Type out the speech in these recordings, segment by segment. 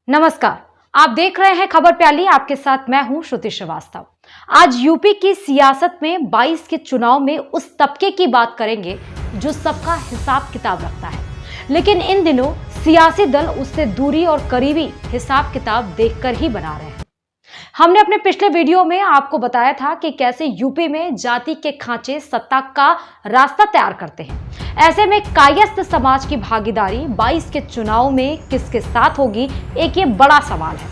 नमस्कार, आप देख रहे हैं खबर प्याली। आपके साथ मैं हूं श्रुति श्रीवास्तव। आज यूपी की सियासत में 22 के चुनाव में उस तबके की बात करेंगे जो सबका हिसाब किताब रखता है, लेकिन इन दिनों सियासी दल उससे दूरी और करीबी हिसाब किताब देखकर ही बना रहे हैं। हमने अपने पिछले वीडियो में आपको बताया था कि कैसे यूपी में जाति के खांचे सत्ता का रास्ता तैयार करते हैं। ऐसे में कायस्थ समाज की भागीदारी 22 के चुनाव में किसके साथ होगी, एक ये बड़ा सवाल है।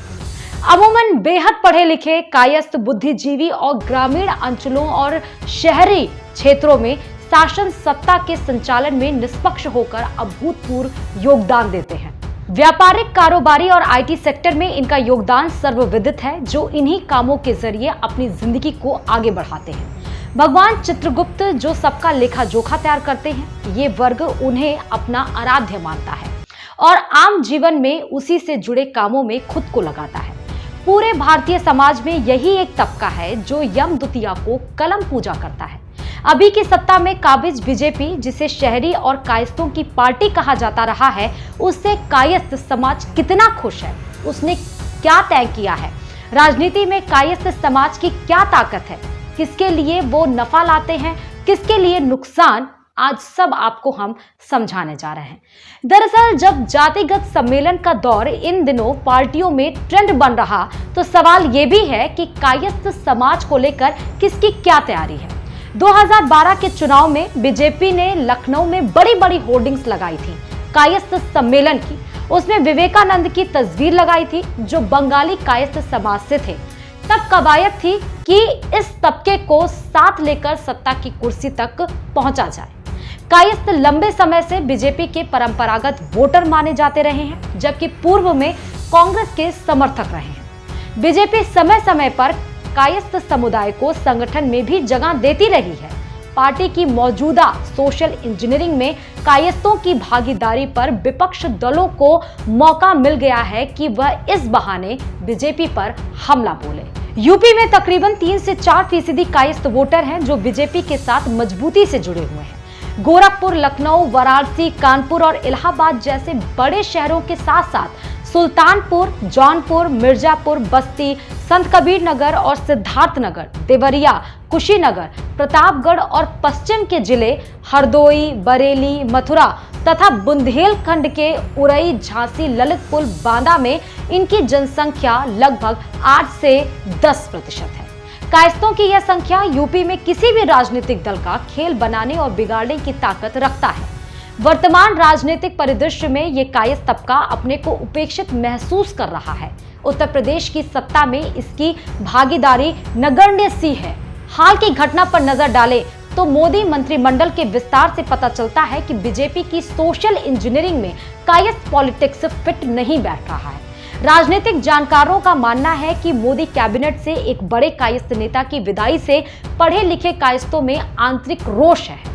अमूमन बेहद पढ़े लिखे कायस्थ बुद्धिजीवी और ग्रामीण अंचलों और शहरी क्षेत्रों में शासन सत्ता के संचालन में निष्पक्ष होकर अभूतपूर्व योगदान देते हैं। व्यापारिक, कारोबारी और आईटी सेक्टर में इनका योगदान सर्वविदित है, जो इन्हीं कामों के जरिए अपनी जिंदगी को आगे बढ़ाते हैं। भगवान चित्रगुप्त जो सबका लेखा जोखा तैयार करते हैं, ये वर्ग उन्हें अपना आराध्य मानता है और आम जीवन में उसी से जुड़े कामों में खुद को लगाता है। पूरे भारतीय समाज में यही एक तबका है जो यम द्वितीया को कलम पूजा करता है। अभी की सत्ता में काबिज बीजेपी, जिसे शहरी और कायस्थों की पार्टी कहा जाता रहा है, उससे कायस्थ समाज कितना खुश है, उसने क्या तय किया है, राजनीति में कायस्थ समाज की क्या ताकत है, किसके लिए वो नफा लाते हैं, किसके लिए नुकसान, आज सब आपको हम समझाने जा रहे हैं। दरअसल जब जातिगत सम्मेलन का दौर इन दिनों पार्टियों में ट्रेंड बन रहा, तो सवाल ये भी है कि कायस्थ समाज को लेकर किसकी क्या तैयारी है। 2012 के चुनाव में बीजेपी ने लखनऊ में बड़ी बड़ी होर्डिंग्स लगाई थी कायस्थ सम्मेलन की। उसमें विवेकानंद की तस्वीर लगाई थी जो बंगाली कायस्थ समाज से थे। तब कवायद थी कि इस तबके को साथ लेकर सत्ता की कुर्सी तक पहुंचा जाए। कायस्थ लंबे समय से बीजेपी के परंपरागत वोटर माने जाते रहे हैं, जबकि पूर्व में कांग्रेस के समर्थक रहे हैं। बीजेपी समय समय पर कायस्थ समुदाय को संगठन में भी जगह देती रही है। पार्टी की मौजूदा सोशल इंजीनियरिंग में कायस्थों की भागीदारी पर विपक्ष दलों को मौका मिल गया है कि वह इस बहाने बीजेपी पर हमला बोले। यूपी में तकरीबन 3 से 4% कायस्थ वोटर हैं जो बीजेपी के साथ मजबूती से जुड़े हुए हैं। गोरखपुर, लखनऊ, वाराणसी, कानपुर और इलाहाबाद जैसे बड़े शहरों के साथ साथ सुल्तानपुर, जौनपुर, मिर्जापुर, बस्ती, संत कबीर नगर और सिद्धार्थ नगर, देवरिया, कुशीनगर, प्रतापगढ़ और पश्चिम के जिले हरदोई, बरेली, मथुरा तथा बुंदेलखंड के उरई, झांसी, ललितपुर, बांदा में इनकी जनसंख्या लगभग 8 से 10% है। कायस्थों की यह संख्या यूपी में किसी भी राजनीतिक दल का खेल बनाने और बिगाड़ने की ताकत रखता है। वर्तमान राजनीतिक परिदृश्य में ये कायस्थ तबका अपने को उपेक्षित महसूस कर रहा है। उत्तर प्रदेश की सत्ता में इसकी भागीदारी नगण्य सी है। हाल की घटना पर नजर डालें तो मोदी मंत्रिमंडल के विस्तार से पता चलता है कि बीजेपी की सोशल इंजीनियरिंग में कायस्थ पॉलिटिक्स फिट नहीं बैठ रहा है। राजनीतिक जानकारों का मानना है कि मोदी कैबिनेट से एक बड़े कायस्थ नेता की विदाई से पढ़े लिखे कायस्थों में आंतरिक रोष है।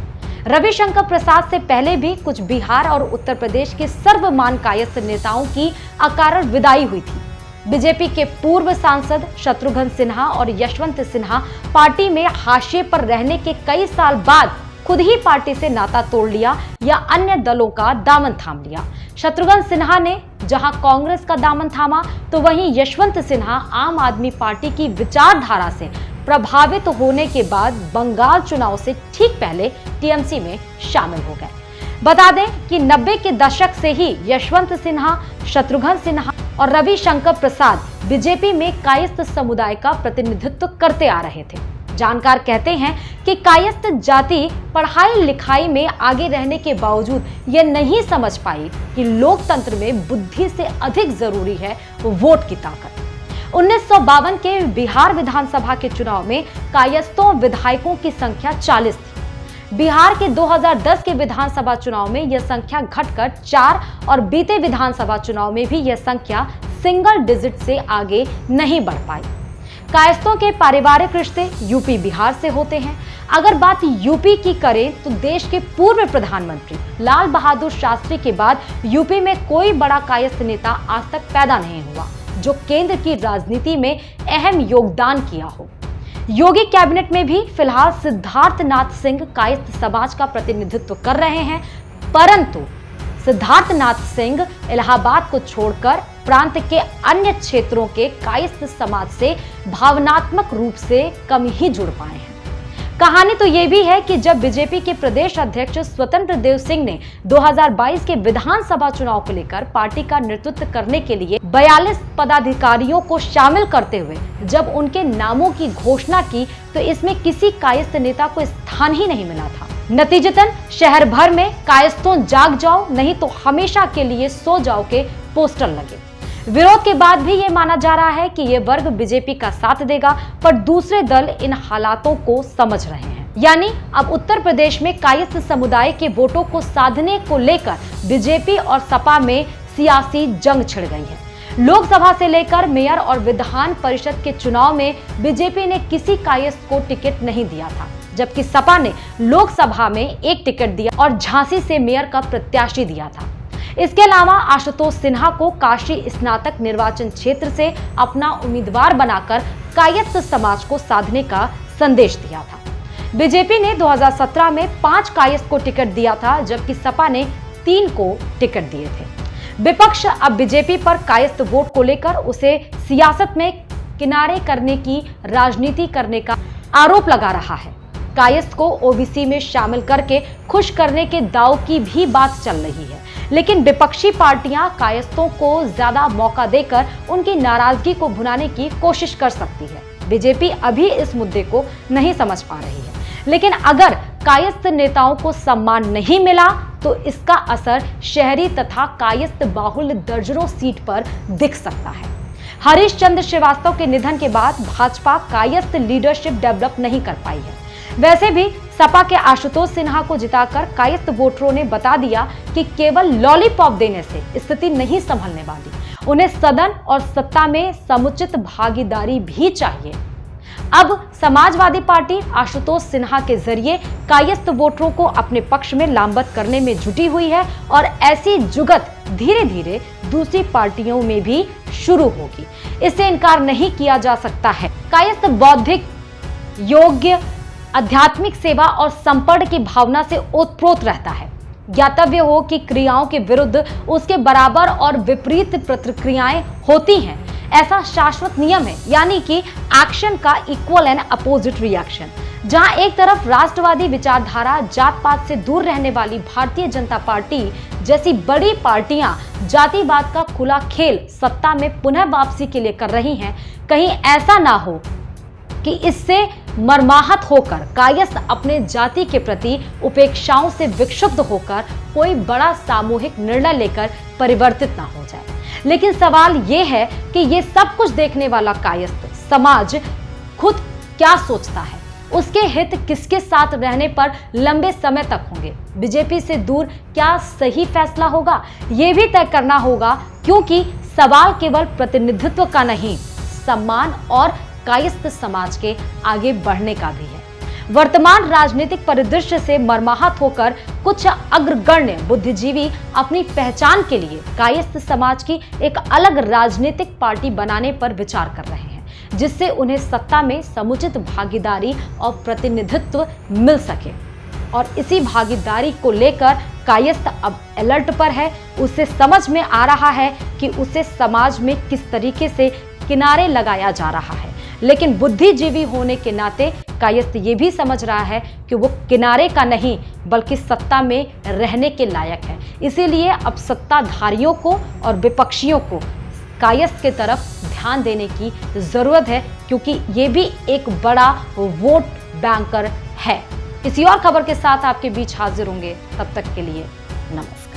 रविशंकर प्रसाद से पहले भी कुछ बिहार और उत्तर प्रदेश के सर्वमान्य कायस्थ नेताओं की अकारण विदाई हुई थी। बीजेपी के पूर्व सांसद शत्रुघ्न सिन्हा और यशवंत सिन्हा पार्टी में हाशिए पर रहने के कई साल बाद खुद ही पार्टी से नाता तोड़ लिया या अन्य दलों का दामन थाम लिया। शत्रुघ्न सिन्हा ने जहां कांग्रेस का दामन थामा, तो वहीं यशवंत सिन्हा आम आदमी पार्टी की विचारधारा से प्रभावित होने के बाद बंगाल चुनाव से ठीक पहले टीएमसी में शामिल हो गए। बता दें कि 90 के दशक से ही यशवंत सिन्हा, शत्रुघ्न सिन्हा और रविशंकर प्रसाद बीजेपी में कायस्थ समुदाय का प्रतिनिधित्व करते आ रहे थे। जानकार कहते हैं कि कायस्थ जाति पढ़ाई लिखाई में आगे रहने के बावजूद यह नहीं समझ पाई कि लोकतंत्र में बुद्धि से अधिक जरूरी है वोट की ताकत। 1952 के बिहार विधानसभा के चुनाव में कायस्थों विधायकों की संख्या 40 थी। बिहार के 2010 के विधानसभा चुनाव में यह संख्या घटकर 4 और बीते विधानसभा चुनाव में भी यह संख्या सिंगल डिजिट से आगे नहीं बढ़ पाई। कायस्थों के पारिवारिक रिश्ते यूपी बिहार से होते हैं। अगर बात यूपी की करें तो देश के पूर्व प्रधानमंत्री लाल बहादुर शास्त्री के बाद यूपी में कोई बड़ा कायस्थ नेता आज तक पैदा नहीं हुआ जो केंद्र की राजनीति में अहम योगदान किया हो। योगी कैबिनेट में भी फिलहाल सिद्धार्थ नाथ सिंह कायस्थ समाज का प्रतिनिधित्व कर रहे हैं, परंतु सिद्धार्थ नाथ सिंह इलाहाबाद को छोड़कर प्रांत के अन्य क्षेत्रों के कायस्थ समाज से भावनात्मक रूप से कम ही जुड़ पाए हैं। कहानी तो ये भी है कि जब बीजेपी के प्रदेश अध्यक्ष स्वतंत्र देव सिंह ने 2022 के विधानसभा चुनाव को लेकर पार्टी का नेतृत्व करने के लिए 42 पदाधिकारियों को शामिल करते हुए जब उनके नामों की घोषणा की तो इसमें किसी कायस्थ नेता को स्थान ही नहीं मिला था। नतीजतन शहर भर में कायस्थों जाग जाओ नहीं तो हमेशा के लिए सो जाओ के पोस्टर लगे। विरोध के बाद भी ये माना जा रहा है कि ये वर्ग बीजेपी का साथ देगा, पर दूसरे दल इन हालातों को समझ रहे हैं। यानी अब उत्तर प्रदेश में कायस्थ समुदाय के वोटों को साधने को लेकर बीजेपी और सपा में सियासी जंग छिड़ गई है। लोकसभा से लेकर मेयर और विधान परिषद के चुनाव में बीजेपी ने किसी कायस्थ को टिकट नहीं दिया था, जबकि सपा ने लोकसभा में एक टिकट दिया और झांसी से मेयर का प्रत्याशी दिया था। इसके अलावा आशुतोष सिन्हा को काशी स्नातक निर्वाचन क्षेत्र से अपना उम्मीदवार बनाकर कायस्थ समाज को साधने का संदेश दिया था। बीजेपी ने 2017 में 5 कायस्थ को टिकट दिया था, जबकि सपा ने 3 को टिकट दिए थे। विपक्ष अब बीजेपी पर कायस्थ वोट को लेकर उसे सियासत में किनारे करने की राजनीति करने का आरोप लगा रहा है। कायस्थ को ओबीसी में शामिल करके खुश करने के दाव की भी बात चल रही है, लेकिन विपक्षी पार्टियां कायस्थों को ज्यादा मौका देकर उनकी नाराजगी को भुनाने की कोशिश कर सकती है। बीजेपी अभी इस मुद्दे को नहीं समझ पा रही है, लेकिन अगर कायस्थ नेताओं को सम्मान नहीं मिला तो इसका असर शहरी तथा कायस्थ बाहुल्य दर्जनों सीट पर दिख सकता है। हरीश चंद्र श्रीवास्तव के निधन के बाद भाजपा कायस्थ लीडरशिप डेवलप नहीं कर पाई है। वैसे भी सपा के आशुतोष सिन्हा को जिताकर कायस्थ वोटरों ने बता दिया कि केवल लॉलीपॉप देने से स्थिति नहीं संभलने वाली, उन्हें सदन और सत्ता में समुचित भागीदारी भी चाहिए। अब समाजवादी पार्टी आशुतोष सिन्हा के जरिए कायस्थ वोटरों को अपने पक्ष में लामबंद करने में जुटी हुई है और ऐसी जुगत धीरे धीरे दूसरी पार्टियों में भी शुरू होगी। इससे इनकार नहीं किया जा सकता है। कायस्थ बौद्धिक, योग्य, आध्यात्मिक सेवा और संपर्क की भावना से ओतप्रोत रहता है। ज्ञातव्य हो कि क्रियाओं के विरुद्ध उसके बराबर और विपरीत प्रतिक्रियाएं होती हैं। ऐसा शाश्वत नियम है, यानी कि एक्शन का इक्वल एंड अपोजिट रिएक्शन। जहां एक तरफ राष्ट्रवादी विचारधारा, जात पात से दूर रहने वाली भारतीय जनता पार्टी जैसी बड़ी पार्टियां जातिवाद का खुला खेल सत्ता में पुनः वापसी के लिए कर रही हैं, कहीं ऐसा ना हो कि इससे मर्माहत होकर कायस्थ अपने जाति के प्रति उपेक्षाओं से विक्षुब्ध होकर कोई बड़ा सामूहिक निर्णय लेकर परिवर्तित ना हो जाए। लेकिन सवाल ये है कि ये सब कुछ देखने वाला कायस्थ समाज खुद क्या सोचता है, उसके हित किसके साथ रहने पर लंबे समय तक होंगे, बीजेपी से दूर क्या सही फैसला होगा, ये भी तय करना होगा, क्योंकि सवाल केवल प्रतिनिधित्व का नहीं, सम्मान और कायस्थ समाज के आगे बढ़ने का भी है। वर्तमान राजनीतिक परिदृश्य से मर्माहत होकर कुछ अग्रगण्य बुद्धिजीवी अपनी पहचान के लिए कायस्थ समाज की एक अलग राजनीतिक पार्टी बनाने पर विचार कर रहे हैं, जिससे उन्हें सत्ता में समुचित भागीदारी और प्रतिनिधित्व मिल सके। और इसी भागीदारी को लेकर कायस्थ अब अलर्ट पर है। उसे समझ में आ रहा है कि उसे समाज में किस तरीके से किनारे लगाया जा रहा है, लेकिन बुद्धिजीवी होने के नाते कायस्थ ये भी समझ रहा है कि वो किनारे का नहीं बल्कि सत्ता में रहने के लायक है। इसीलिए अब सत्ताधारियों को और विपक्षियों को कायस्थ के तरफ ध्यान देने की जरूरत है, क्योंकि ये भी एक बड़ा वोट बैंकर है। किसी और खबर के साथ आपके बीच हाजिर होंगे, तब तक के लिए नमस्कार।